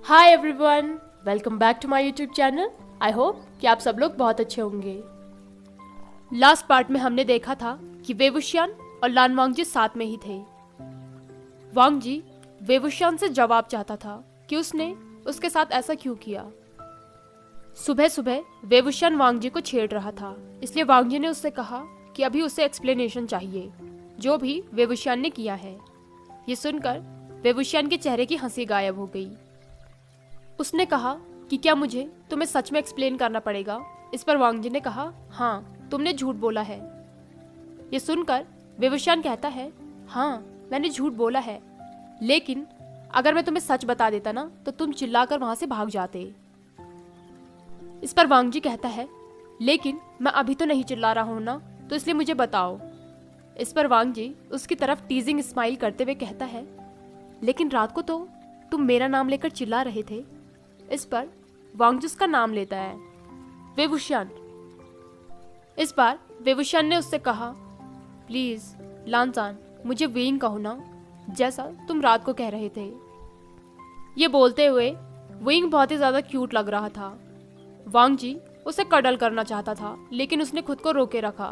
Hi everyone, welcome back to my YouTube channel. I hope कि आप सब लोग बहुत अच्छे होंगे। लास्ट पार्ट में हमने देखा था कि वेवुशियान और लान वांगजी साथ में ही थे। वांगजी वेवुशियान से जवाब चाहता था कि उसने उसके साथ ऐसा क्यों किया। सुबह सुबह वेवुशियान वांगजी को छेड़ रहा था, इसलिए वांगजी ने उससे कहा कि अभी उसे एक्सप्लेनेशन चाहिए जो भी वेवुशियान ने किया है। ये सुनकर वेवुशियान के चेहरे की हंसी गायब हो गई। उसने कहा कि क्या मुझे तुम्हें सच में एक्सप्लेन करना पड़ेगा। इस पर वांगजी ने कहा, हाँ तुमने झूठ बोला है। ये सुनकर वेवुशियान कहता है, हाँ मैंने झूठ बोला है, लेकिन अगर मैं तुम्हें सच बता देता ना तो तुम चिल्लाकर वहां से भाग जाते। इस पर वांगजी कहता है, लेकिन मैं अभी तो नहीं चिल्ला रहा हूं ना, तो इसलिए मुझे बताओ। इस पर वांगजी उसकी तरफ टीजिंग स्माइल करते हुए कहता है, लेकिन रात को तो तुम मेरा नाम लेकर चिल्ला रहे थे। इस पर वांगजी उसका नाम लेता है, वेवुशियान। इस बार वेवुशियान ने उससे कहा, प्लीज लानजान मुझे वेइंग कहो ना, जैसा तुम रात को कह रहे थे। ये बोलते हुए वेइंग बहुत ही ज्यादा क्यूट लग रहा था। वांगजी उसे कडल करना चाहता था, लेकिन उसने खुद को रोके रखा।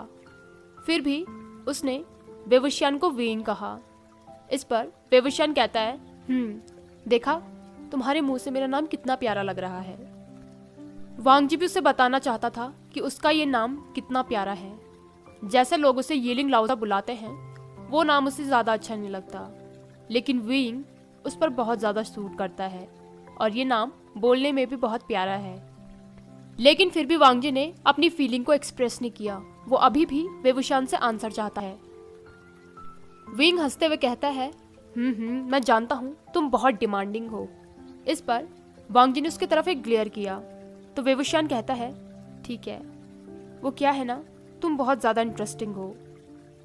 फिर भी उसने वेवुशियान को वेइंग कहा। इस पर वेवुशियान कहता है, देखा तुम्हारे मुंह से मेरा नाम कितना प्यारा लग रहा है। वांगजी भी उसे बताना चाहता था कि उसका ये नाम कितना प्यारा है। जैसे लोग उसे यीलिंग लाओदा बुलाते हैं, वो नाम उसे ज्यादा अच्छा नहीं लगता, लेकिन वेइंग उस पर बहुत ज्यादा सूट करता है और ये नाम बोलने में भी बहुत प्यारा है। लेकिन फिर भी वांगजी ने अपनी फीलिंग को एक्सप्रेस नहीं किया। वो अभी भी वेवुशियान से आंसर चाहता है। वेइंग हंसते हुए कहता है, मैं जानता हूँ तुम बहुत डिमांडिंग हो। इस पर वांगजी ने उसकी तरफ एक ग्लेयर किया तो वेवुशियान कहता है, ठीक है, वो क्या है ना, तुम बहुत ज्यादा इंटरेस्टिंग हो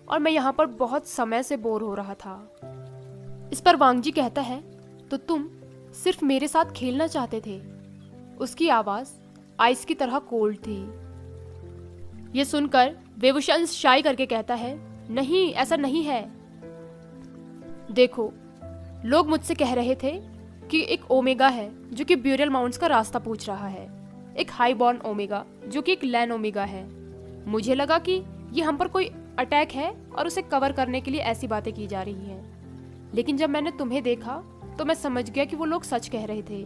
और मैं यहाँ पर बहुत समय से बोर हो रहा था। इस पर वांगजी कहता है, तो तुम सिर्फ मेरे साथ खेलना चाहते थे। उसकी आवाज आइस की तरह कोल्ड थी। ये सुनकर वेवुशियान शाई करके कहता है, नहीं ऐसा नहीं है। देखो, लोग मुझसे कह रहे थे कि एक ओमेगा है जो कि ब्यूरियल माउंट्स का रास्ता पूछ रहा है, एक हाई बॉर्न ओमेगा जो कि एक लैन ओमेगा है। मुझे लगा कि ये हम पर कोई अटैक है और उसे कवर करने के लिए ऐसी बातें की जा रही हैं, लेकिन जब मैंने तुम्हें देखा तो मैं समझ गया कि वो लोग सच कह रहे थे।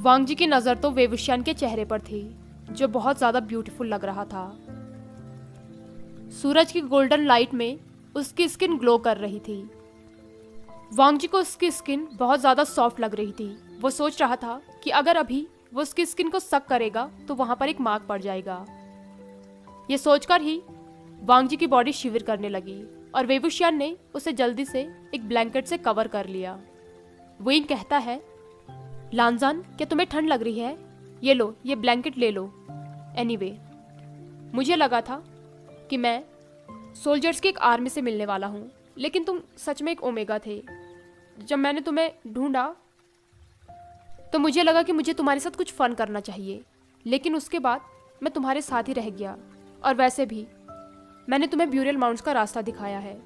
वांगजी की नजर तो वेवुशियान के चेहरे पर थी, जो बहुत ज्यादा ब्यूटीफुल लग रहा था। सूरज की गोल्डन लाइट में उसकी स्किन ग्लो कर रही थी। वांगजी को उसकी स्किन बहुत ज्यादा सॉफ्ट लग रही थी। वो सोच रहा था कि अगर अभी वो उसकी स्किन को सक करेगा तो वहां पर एक मार्क पड़ जाएगा। ये सोचकर ही वांगजी की बॉडी शिविर करने लगी और वेवुशियान ने उसे जल्दी से एक ब्लैंकेट से कवर कर लिया। वेइंग कहता है, लानजान क्या तुम्हें ठंड लग रही है? ये लो, ये ब्लैंकेट ले लो। एनीवे, मुझे लगा था कि मैं सोल्जर्स की एक आर्मी से मिलने वाला हूँ, लेकिन तुम सच में एक ओमेगा थे। जब मैंने तुम्हें ढूंढा तो मुझे लगा कि मुझे तुम्हारे साथ कुछ फन करना चाहिए, लेकिन उसके बाद मैं तुम्हारे साथ ही रह गया। और वैसे भी मैंने तुम्हें ब्यूरियल माउंट्स का रास्ता दिखाया है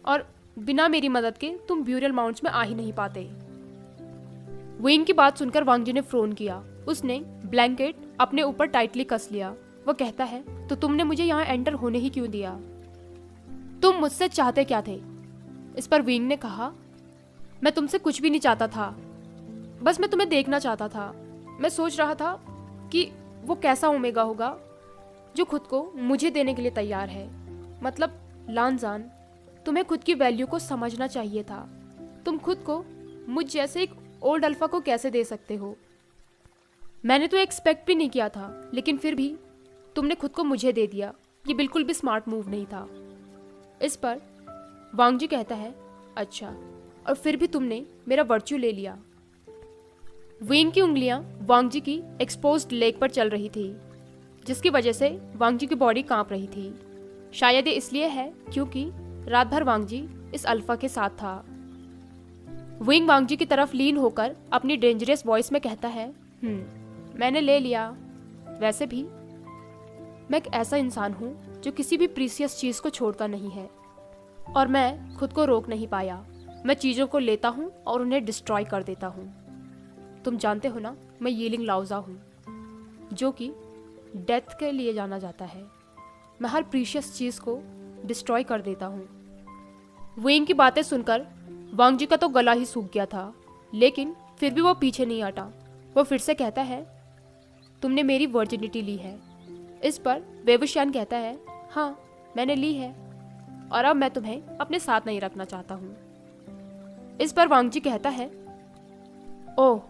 और बिना मेरी मदद के तुम ब्यूरियल माउंट्स में आ ही नहीं पाते। वेइंग की बात सुनकर वांगजी ने फ्रोन किया। उसने ब्लैंकेट अपने ऊपर टाइटली कस लिया। वो कहता है, तो तुमने मुझे यहाँ एंटर होने ही क्यों दिया? तुम मुझसे चाहते क्या थे? इस पर वेइंग ने कहा, मैं तुमसे कुछ भी नहीं चाहता था, बस मैं तुम्हें देखना चाहता था। मैं सोच रहा था कि वो कैसा ओमेगा होगा जो खुद को मुझे देने के लिए तैयार है। मतलब लानजान, तुम्हें खुद की वैल्यू को समझना चाहिए था। तुम खुद को मुझ जैसे एक ओल्ड अल्फा को कैसे दे सकते हो? मैंने तो एक्सपेक्ट भी नहीं किया था, लेकिन फिर भी तुमने खुद को मुझे दे दिया। ये बिल्कुल भी स्मार्ट मूव नहीं था। इस पर वांगजी कहता है, अच्छा, और फिर भी तुमने मेरा वर्च्यू ले लिया। वेइंग की उंगलियां वांगजी की एक्सपोज्ड लेग पर चल रही थी, जिसकी वजह से वांगजी की बॉडी कांप रही थी। शायद ये इसलिए है क्योंकि रात भर वांगजी इस अल्फा के साथ था। वेइंग वांगजी की तरफ लीन होकर अपनी डेंजरस वॉइस में कहता है, मैंने ले लिया। वैसे भी मैं एक ऐसा इंसान हूं जो किसी भी प्रीसियस चीज को छोड़ता नहीं है और मैं खुद को रोक नहीं पाया। मैं चीजों को लेता हूं और उन्हें डिस्ट्रॉय कर देता हूं। तुम जानते हो ना, मैं यीलिंग लाओजा हूँ, जो कि डेथ के लिए जाना जाता है। मैं हर प्रीशियस चीज़ को डिस्ट्रॉय कर देता हूँ। वेंग की बातें सुनकर वांग जी का तो गला ही सूख गया था, लेकिन फिर भी वो पीछे नहीं हटा। वो फिर से कहता है, तुमने मेरी वर्जिनिटी ली है। इस पर वेवुशियान कहता है, हाँ मैंने ली है, और अब मैं तुम्हें अपने साथ नहीं रखना चाहता हूँ। इस पर वांग जी कहता है, ओह,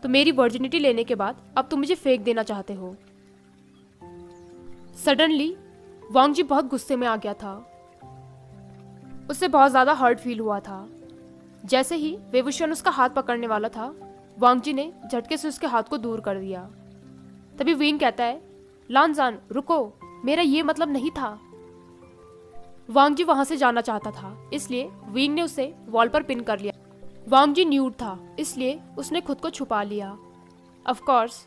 तो मेरी वर्जिनिटी लेने के बाद अब तुम मुझे फेंक देना चाहते हो। सडनली वांग जी बहुत गुस्से में आ गया था। उसे बहुत ज़्यादा हर्ट फील हुआ था। जैसे ही वेवुशियान उसका हाथ पकड़ने वाला था, वांग जी ने झटके से उसके हाथ को दूर कर दिया। तभी विंग कहता है, लानजान रुको, मेरा ये मतलब नहीं था। वांग जी वहां से जाना चाहता था, इसलिए विंग ने उसे वॉल पर पिन कर लिया। वांग जी न्यूड था, इसलिए उसने खुद को छुपा लिया। ऑफ कोर्स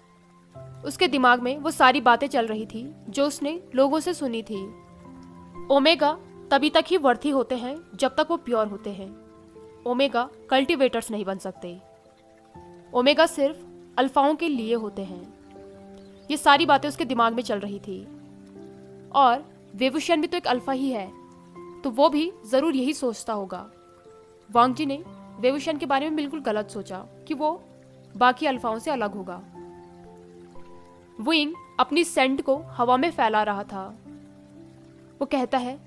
उसके दिमाग में वो सारी बातें चल रही थी जो उसने लोगों से सुनी थी। ओमेगा तभी तक ही वर्थी होते हैं जब तक वो प्योर होते हैं। ओमेगा कल्टीवेटर्स नहीं बन सकते। ओमेगा सिर्फ अल्फाओं के लिए होते हैं। ये सारी बातें उसके दिमाग में चल रही थी। और वेवुशियान भी तो एक अल्फा ही है, तो वो भी जरूर यही सोचता होगा। वांग जी ने वेवुशियान के बारे में बिल्कुल गलत सोचा कि वो बाकी अल्फाओं से अलग होगा। विंग अपनी सेंट को हवा में फैला रहा था। वो कहता है,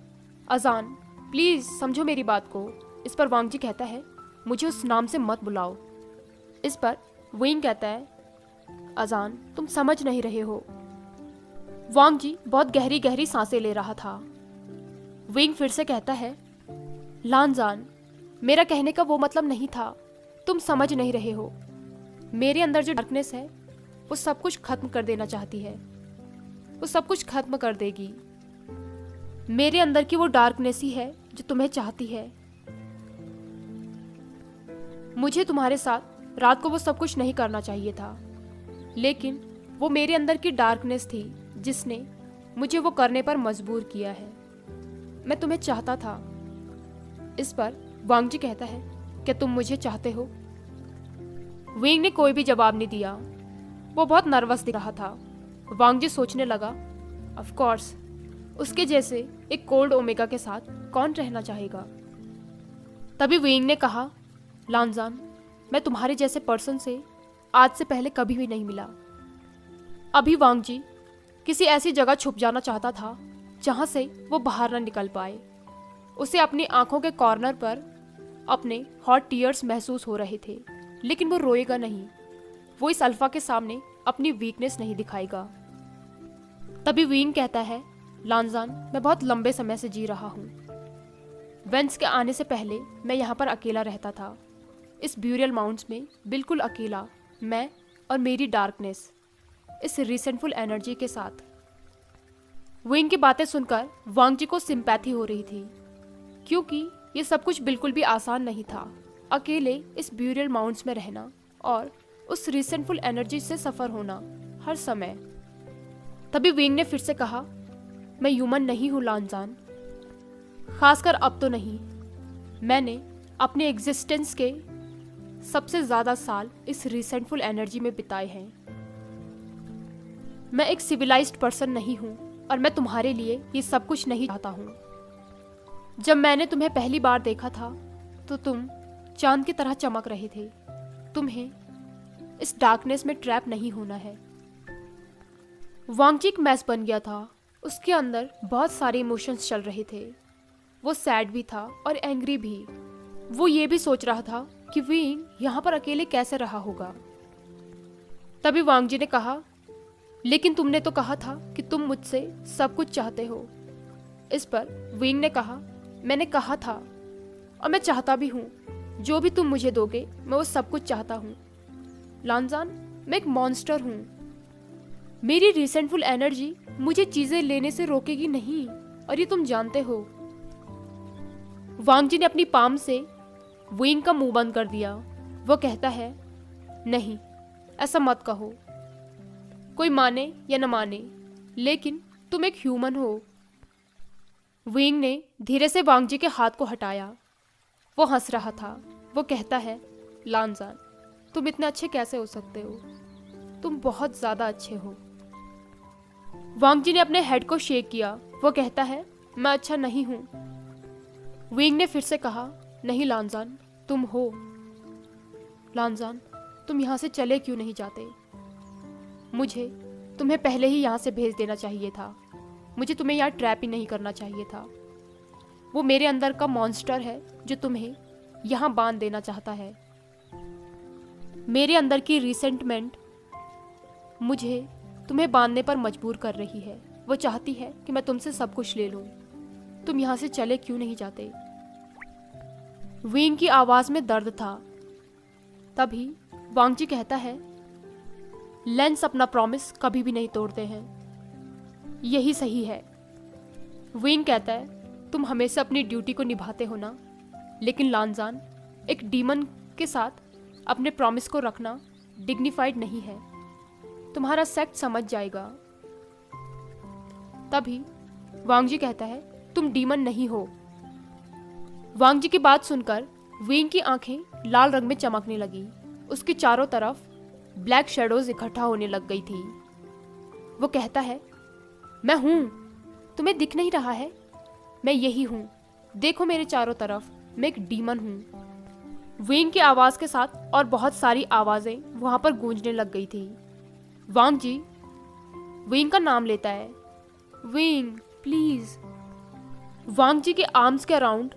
अजान प्लीज समझो मेरी बात को। इस पर वांग जी कहता है, मुझे उस नाम से मत बुलाओ। इस पर विंग कहता है, अजान तुम समझ नहीं रहे हो। वांग जी बहुत गहरी गहरी सांसें ले रहा था। विंग फिर से कहता है, लानजान मेरा कहने का वो मतलब नहीं था, तुम समझ नहीं रहे हो। मेरे अंदर जो डार्कनेस है वो सब कुछ खत्म कर देना चाहती है। वो सब कुछ खत्म कर देगी। मेरे अंदर की वो डार्कनेस ही है जो तुम्हें चाहती है। मुझे तुम्हारे साथ रात को वो सब कुछ नहीं करना चाहिए था, लेकिन वो मेरे अंदर की डार्कनेस थी जिसने मुझे वो करने पर मजबूर किया है। मैं तुम्हें चाहता था। इस पर वांग जी कहता है, क्या तुम मुझे चाहते हो? विंग ने कोई भी जवाब नहीं दिया। वो बहुत नर्वस दिख रहा था। वांग जी सोचने लगा, ऑफ कोर्स उसके जैसे एक कोल्ड ओमेगा के साथ कौन रहना चाहेगा। तभी विंग ने कहा, लानजान मैं तुम्हारे जैसे पर्सन से आज से पहले कभी भी नहीं मिला। अभी वांग जी किसी ऐसी जगह छुप जाना चाहता था जहां से वो बाहर न निकल पाए। उसे अपनी आंखों के कॉर्नर पर अपने हॉट टीयर्स महसूस हो रहे थे, लेकिन वो रोएगा नहीं। वो इस अल्फा के सामने अपनी वीकनेस नहीं दिखाएगा। तभी विंग कहता है, लानजान मैं बहुत लंबे समय से जी रहा हूँ। वेंस के आने से पहले मैं यहाँ पर अकेला रहता था, इस ब्यूरियल माउंट्स में बिल्कुल अकेला, मैं और मेरी डार्कनेस, इस रिसेंटफुल एनर्जी के साथ। विंग की बातें सुनकर वांग जी को सिंपैथी हो रही थी, क्योंकि ये सब कुछ बिल्कुल भी आसान नहीं था। अकेले इस ब्यूरियल माउंट्स में रहना और उस रिसेंटफुल एनर्जी से सफर होना हर समय। तभी विंग ने फिर से कहा, मैं ह्यूमन नहीं हूं लानजान, खासकर अब तो नहीं। मैंने अपने एग्जिस्टेंस के सबसे ज्यादा साल इस रिसेंटफुल एनर्जी में बिताए हैं। मैं एक सिविलाइज्ड पर्सन नहीं हूं और मैं तुम्हारे लिए ये सब कुछ नहीं चाहता हूं। जब मैंने तुम्हें पहली बार देखा था तो तुम चांद की तरह चमक रहे थे। तुम्हें इस डार्कनेस में ट्रैप नहीं होना है। वांग जी एक मैस बन गया था। उसके अंदर बहुत सारे इमोशंस चल रहे थे। वो सैड भी था और एंग्री भी। वो ये भी सोच रहा था कि विंग यहाँ पर अकेले कैसे रहा होगा। तभी वांग जी ने कहा, लेकिन तुमने तो कहा था कि तुम मुझसे सब कुछ चाहते हो। इस पर विंग ने कहा, मैंने कहा था और मैं चाहता भी हूँ। जो भी तुम मुझे दोगे मैं वो सब कुछ चाहता हूँ। लानजान मैं एक मॉन्स्टर हूँ। मेरी रिसेंटफुल एनर्जी मुझे चीजें लेने से रोकेगी नहीं, और ये तुम जानते हो। वांग जी ने अपनी पाम से विंग का मुंह बंद कर दिया। वो कहता है, नहीं ऐसा मत कहो। कोई माने या न माने, लेकिन तुम एक ह्यूमन हो। विंग ने धीरे से वांग जी के हाथ को हटाया। वो हंस रहा था। वो कहता है, लानजान तुम इतने अच्छे कैसे हो सकते हो? तुम बहुत ज़्यादा अच्छे हो। वांग जी ने अपने हेड को शेक किया। वो कहता है, मैं अच्छा नहीं हूँ। विंग ने फिर से कहा, नहीं लानजान, तुम हो। लानजान, तुम यहाँ से चले क्यों नहीं जाते? मुझे तुम्हें पहले ही यहाँ से भेज देना चाहिए था। मुझे तुम्हें यहाँ ट्रैप ही नहीं करना चाहिए था। वो मेरे अंदर का मॉन्स्टर है जो तुम्हें यहाँ बांध देना चाहता है। मेरे अंदर की रिसेंटमेंट मुझे तुम्हें बांधने पर मजबूर कर रही है। वो चाहती है कि मैं तुमसे सब कुछ ले लूं। तुम यहाँ से चले क्यों नहीं जाते? विंग की आवाज में दर्द था। तभी वांग जी कहता है, लेंस अपना प्रॉमिस कभी भी नहीं तोड़ते हैं। यही सही है। विंग कहता है, तुम हमेशा अपनी ड्यूटी को निभाते हो ना, लेकिन लानजान, एक डीमन के साथ अपने प्रॉमिस को रखना डिग्निफाइड नहीं है। तुम्हारा सेक्ट समझ जाएगा। तभी वांग जी कहता है, तुम डीमन नहीं हो। वांग जी की बात सुनकर विंग की आंखें लाल रंग में चमकने लगी। उसके चारों तरफ ब्लैक शैडोज इकट्ठा होने लग गई थी। वो कहता है, मैं हूं, तुम्हें दिख नहीं रहा है? मैं यही हूं, देखो मेरे चारों तरफ, मैं एक डीमन हूं। विंग की आवाज के साथ और बहुत सारी आवाजें वहां पर गूंजने लग गई थी। वांग जी विंग का नाम लेता है, विंग प्लीज। वांग जी के आर्म्स के अराउंड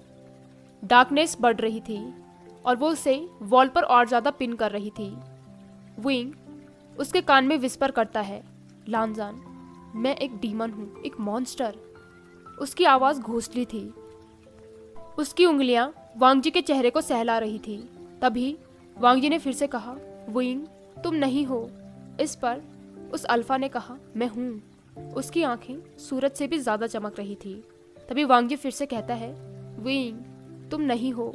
डार्कनेस बढ़ रही थी और वो उसे वॉल पर और ज्यादा पिन कर रही थी। विंग उसके कान में विस्पर करता है, लानजान, मैं एक डीमन हूं, एक मॉन्स्टर। उसकी आवाज घोंसली थी। उसकी उंगलियां वांग जी के चेहरे को सहला रही थी। तभी वांग जी ने फिर से कहा, विंग तुम नहीं हो। इस पर उस अल्फा ने कहा, मैं हूं। उसकी आंखें सूरज से भी ज्यादा चमक रही थी। तभी वांग जी फिर से कहता है, विंग तुम नहीं हो।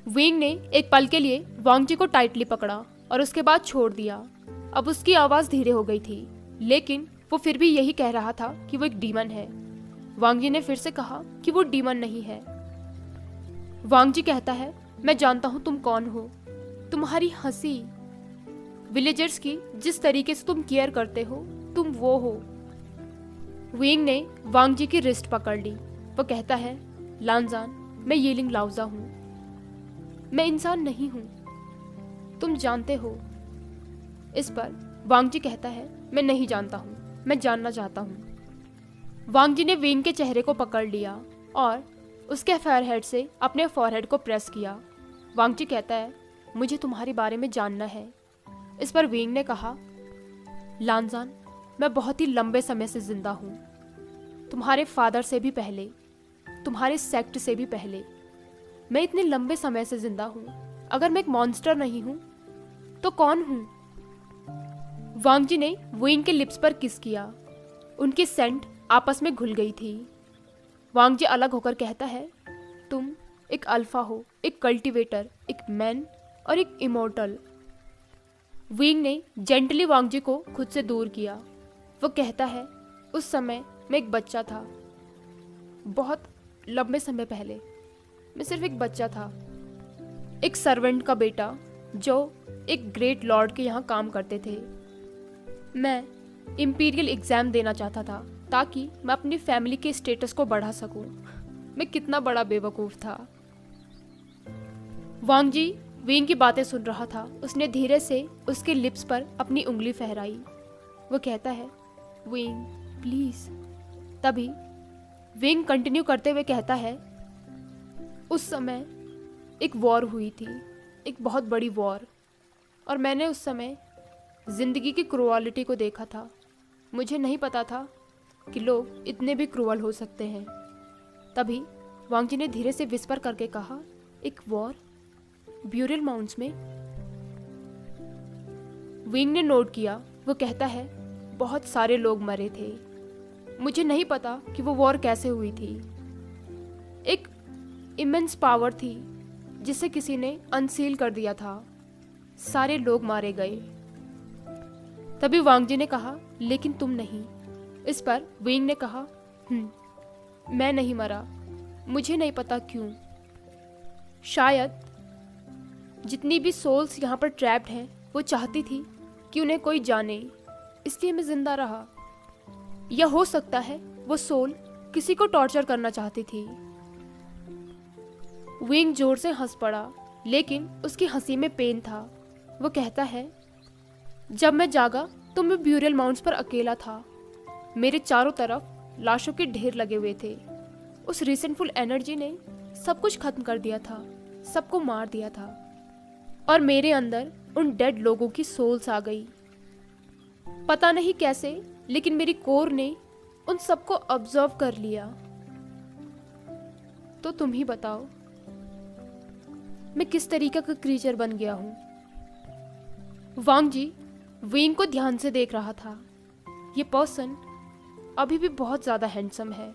विंग ने एक पल के लिए वांग जी को टाइटली पकड़ा और उसके बाद छोड़ दिया। अब उसकी आवाज धीरे हो गई थी, लेकिन वो फिर भी यही कह रहा था कि वो एक डीमन है। वांग जी ने फिर से कहा कि वो डीमन नहीं है। वांग जी कहता है, मैं जानता हूं तुम कौन हो। तुम्हारी हंसी, विलेजर्स की जिस तरीके से तुम केयर करते हो, तुम वो हो। विंग ने वांग जी की रिस्ट पकड़ ली। वो कहता है, लानजान, मैं येलिंग लाउजा हूं। मैं इंसान नहीं हूं, तुम जानते हो। इस पर वांग जी कहता है, मैं नहीं जानता हूं, मैं जानना चाहता हूं। वांग जी ने विंग के चेहरे को पकड़ लिया और उसके फोरहेड से अपने फोरहेड को प्रेस किया। वांग जी कहता है, मुझे तुम्हारे बारे में जानना है। इस पर विंग ने कहा, लानजान, मैं बहुत ही लंबे समय से जिंदा हूं, तुम्हारे फादर से भी पहले, तुम्हारे सेक्ट से भी पहले। मैं इतने लंबे समय से जिंदा हूं। अगर मैं एक मॉन्स्टर नहीं हूं तो कौन हूं? वांग जी ने विंग के लिप्स पर किस किया। उनकी सेंट आपस में घुल गई थी। वांग जी अलग होकर कहता है, तुम एक अल्फा हो, एक कल्टीवेटर, एक मैन और एक इमोर्टल। विंग ने जेंटली वांग जी को खुद से दूर किया। वो कहता है, उस समय मैं एक बच्चा था। बहुत लंबे समय पहले मैं सिर्फ एक बच्चा था, एक सर्वेंट का बेटा जो एक ग्रेट लॉर्ड के यहाँ काम करते थे। मैं इंपीरियल एग्जाम देना चाहता था ताकि मैं अपनी फैमिली के स्टेटस को बढ़ा सकूं। मैं कितना बड़ा बेवकूफ़ था। वांग जी विंग की बातें सुन रहा था। उसने धीरे से उसके लिप्स पर अपनी उंगली फहराई। वो कहता है, विंग प्लीज। तभी विंग कंटिन्यू करते हुए कहता है, उस समय एक वॉर हुई थी, एक बहुत बड़ी वॉर, और मैंने उस समय जिंदगी की क्रूअलिटी को देखा था। मुझे नहीं पता था कि लोग इतने भी क्रूअल हो सकते हैं। तभी वांग जी ने धीरे से विस्पर करके कहा, एक वॉर ब्यूरल माउंट्स में? विंग ने नोट किया। वो कहता है, बहुत सारे लोग मरे थे। मुझे नहीं पता कि वो वॉर कैसे हुई थी। एक इमेंस पावर थी जिसे किसी ने अनसील कर दिया था। सारे लोग मारे गए। तभी वांग जी ने कहा, लेकिन तुम नहीं। इस पर विंग ने कहा, मैं नहीं मरा। मुझे नहीं पता क्यों। शायद जितनी भी सोल्स यहाँ पर ट्रैप्ड हैं वो चाहती थी कि उन्हें कोई जाने, इसलिए मैं जिंदा रहा। या हो सकता है वो सोल किसी को टॉर्चर करना चाहती थी। विंग जोर से हंस पड़ा, लेकिन उसकी हंसी में पेन था। वो कहता है, जब मैं जागा तो मैं ब्यूरियल माउंट्स पर अकेला था। मेरे चारों तरफ लाशों के ढेर लगे हुए थे। उस रिसेंटफुल एनर्जी ने सब कुछ खत्म कर दिया था, सबको मार दिया था, और मेरे अंदर उन डेड लोगों की सोल्स आ गई। पता नहीं कैसे, लेकिन मेरी कोर ने उन सबको ऑब्जर्व कर लिया। तो तुम ही बताओ मैं किस तरीके का क्रीचर बन गया हूं। वांग जी विंग को ध्यान से देख रहा था। ये पर्सन अभी भी बहुत ज्यादा हैंडसम है।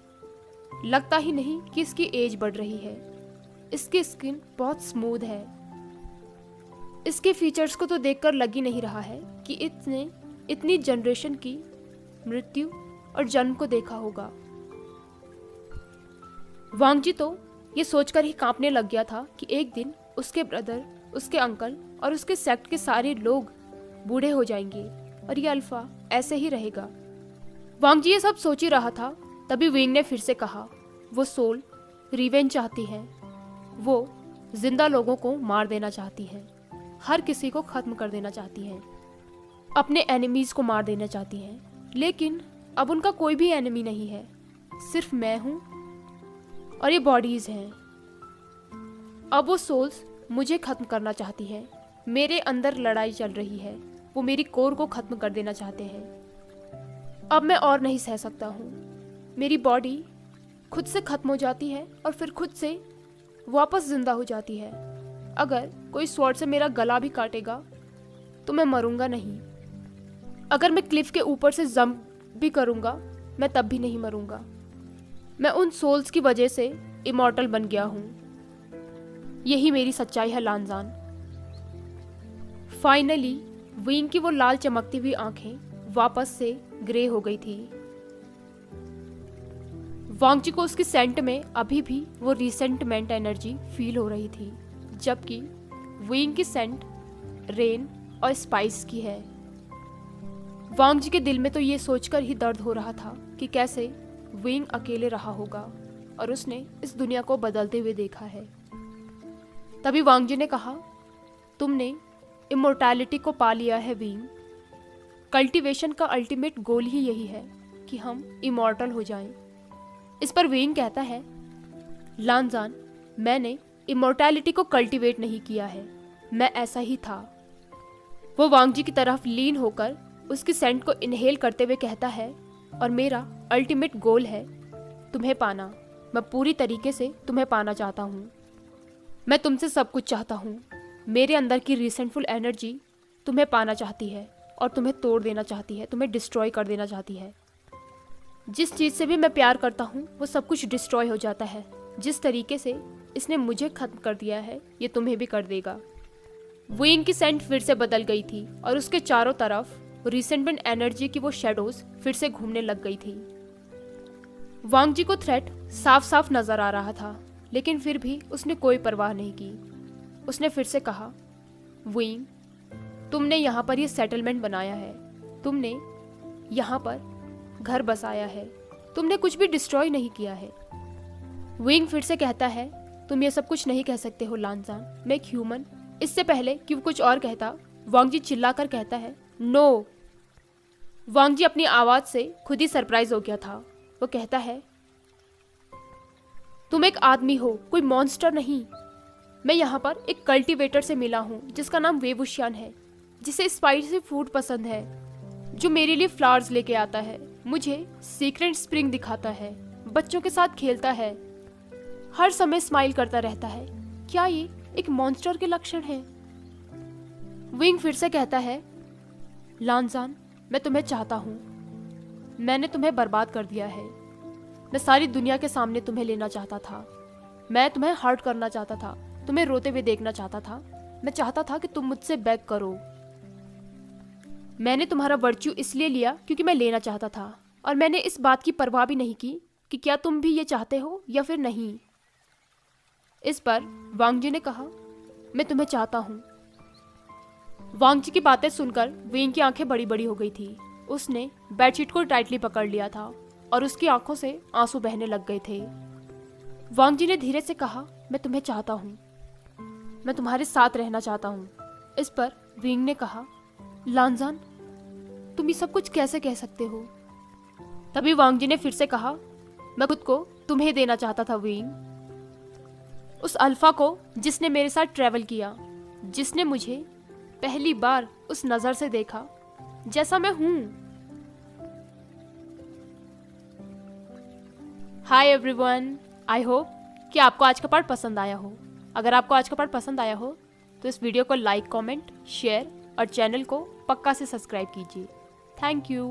लगता ही नहीं कि इसकी एज बढ़ रही है। इसकी स्किन बहुत स्मूथ है। इसके फीचर्स को तो देखकर लग ही नहीं रहा है कि इसने इतनी जनरेशन की मृत्यु और जन्म को देखा होगा। वांग जी तो ये सोचकर ही कांपने लग गया था कि एक दिन उसके ब्रदर, उसके अंकल और उसके सेक्ट के सारे लोग बूढ़े हो जाएंगे और ये अल्फा ऐसे ही रहेगा। वांग जी ये सब सोच ही रहा था, तभी विंग ने फिर से कहा, वो सोल रिवेंज चाहती है। वो जिंदा लोगों को मार देना चाहती है, हर किसी को खत्म कर देना चाहती है, अपने एनिमीज को मार देना चाहती है। लेकिन अब उनका कोई भी एनिमी नहीं है, सिर्फ मैं हूं और ये बॉडीज हैं। अब वो सोल्स मुझे खत्म करना चाहती है। मेरे अंदर लड़ाई चल रही है। वो मेरी कोर को खत्म कर देना चाहते हैं। अब मैं और नहीं सह सकता हूँ। मेरी बॉडी खुद से खत्म हो जाती है और फिर खुद से वापस जिंदा हो जाती है। अगर कोई स्वॉर्ड से मेरा गला भी काटेगा तो मैं मरूंगा नहीं। अगर मैं क्लिफ के ऊपर से जंप भी करूंगा मैं तब भी नहीं मरूंगा। मैं उन सोल्स की वजह से इमॉर्टल बन गया हूं। यही मेरी सच्चाई है लानजान। फाइनली विंग की वो लाल चमकती हुई आंखें वापस से ग्रे हो गई थी। वांग जी को उसकी सेंट में अभी भी वो रिसेंटमेंट एनर्जी फील हो रही थी, जबकि विंग की सेंट रेन और स्पाइस की है। वांग जी के दिल में तो ये सोचकर ही दर्द हो रहा था कि कैसे विंग अकेले रहा होगा और उसने इस दुनिया को बदलते हुए देखा है। तभी वांग जी ने कहा, तुमने इमोर्टैलिटी को पा लिया है विंग। कल्टीवेशन का अल्टीमेट गोल ही यही है कि हम इमॉर्टल हो जाएं। इस पर विंग कहता है, लानजान, मैंने इमोर्टैलिटी को कल्टीवेट नहीं किया है, मैं ऐसा ही था। वो वांग जी की तरफ लीन होकर उसकी सेंट को इनहेल करते हुए कहता है, और मेरा अल्टीमेट गोल है तुम्हें पाना। मैं पूरी तरीके से तुम्हें पाना चाहता हूँ। मैं तुमसे सब कुछ चाहता हूँ। मेरे अंदर की रिसेंटफुल एनर्जी तुम्हें पाना चाहती है और तुम्हें तोड़ देना चाहती है, तुम्हें डिस्ट्रॉय कर देना चाहती है। जिस चीज़ से भी मैं प्यार करता हूँ वो सब कुछ डिस्ट्रॉय हो जाता है। जिस तरीके से इसने मुझे खत्म कर दिया है ये तुम्हें भी कर देगा। विंग की सेंट फिर से बदल गई थी और उसके चारों तरफ रिसेंटमेंट एनर्जी की वो शेडोज फिर से घूमने लग गई थी। वांग जी को थ्रेट साफ साफ नजर आ रहा था, लेकिन फिर भी उसने कोई परवाह नहीं की। उसने फिर से कहा, विंग, तुमने यहाँ पर ये सेटलमेंट बनाया है, तुमने यहाँ पर घर बसाया है, तुमने कुछ भी डिस्ट्रॉय नहीं किया है। विंग फिर से कहता है, तुम ये सब कुछ नहीं कह सकते हो लानजान, मैं एक ह्यूमन। इससे पहले कि वो कुछ और कहता, वांग जी चिल्लाकर कहता है, नो। वांग जी अपनी आवाज से खुद ही सरप्राइज हो गया था। वो कहता है, तुम एक आदमी हो, कोई मॉन्स्टर नहीं। मैं यहाँ पर एक कल्टीवेटर से मिला हूँ जिसका नाम वेवुशियान है, जिसे स्पाइसी फूड पसंद है, जो मेरे लिए फ्लावर्स लेके आता है, मुझे सीक्रेट स्प्रिंग दिखाता है, बच्चों के साथ खेलता है, हर समय स्माइल करता रहता है। क्या ये एक मॉन्स्टर के लक्षण हैं? विंग फिर से कहता है, लानजान, मैं तुम्हें चाहता हूँ। मैंने तुम्हें बर्बाद कर दिया है। मैं सारी दुनिया के सामने तुम्हें लेना चाहता था। मैं तुम्हें हर्ट करना चाहता था, तुम्हें रोते हुए देखना चाहता था। मैं चाहता था कि तुम मुझसे बेग करो। मैंने तुम्हारा वर्च्यू इसलिए लिया क्योंकि मैं लेना चाहता था, और मैंने इस बात की परवाह भी नहीं की कि क्या तुम भी ये चाहते हो या फिर नहीं। इस पर वांग जी ने कहा, मैं तुम्हें चाहता हूँ, वांग जी की बातें सुनकर विंग की आंखें बड़ी बड़ी हो गई थी। उसने बेडशीट को टाइटली पकड़ लिया था और उसकी आंखों से आंसू बहने लग गए थे। वांग जी ने धीरे से कहा, मैं तुम्हें चाहता हूँ, मैं तुम्हारे साथ रहना चाहता हूँ। इस पर विंग ने कहा, लानजान, तुम ये सब कुछ कैसे कह सकते हो? तभी वांग जी ने फिर से कहा, मैं खुद को तुम्हें देना चाहता था विंग, उस अल्फा को जिसने मेरे साथ ट्रैवल किया, जिसने मुझे पहली बार उस नजर से देखा जैसा मैं हूं। हाय एवरीवन, आई होप कि आपको आज का पार्ट पसंद आया हो। अगर आपको आज का पार्ट पसंद आया हो तो इस वीडियो को लाइक, कमेंट, शेयर और चैनल को पक्का से सब्सक्राइब कीजिए। Thank you.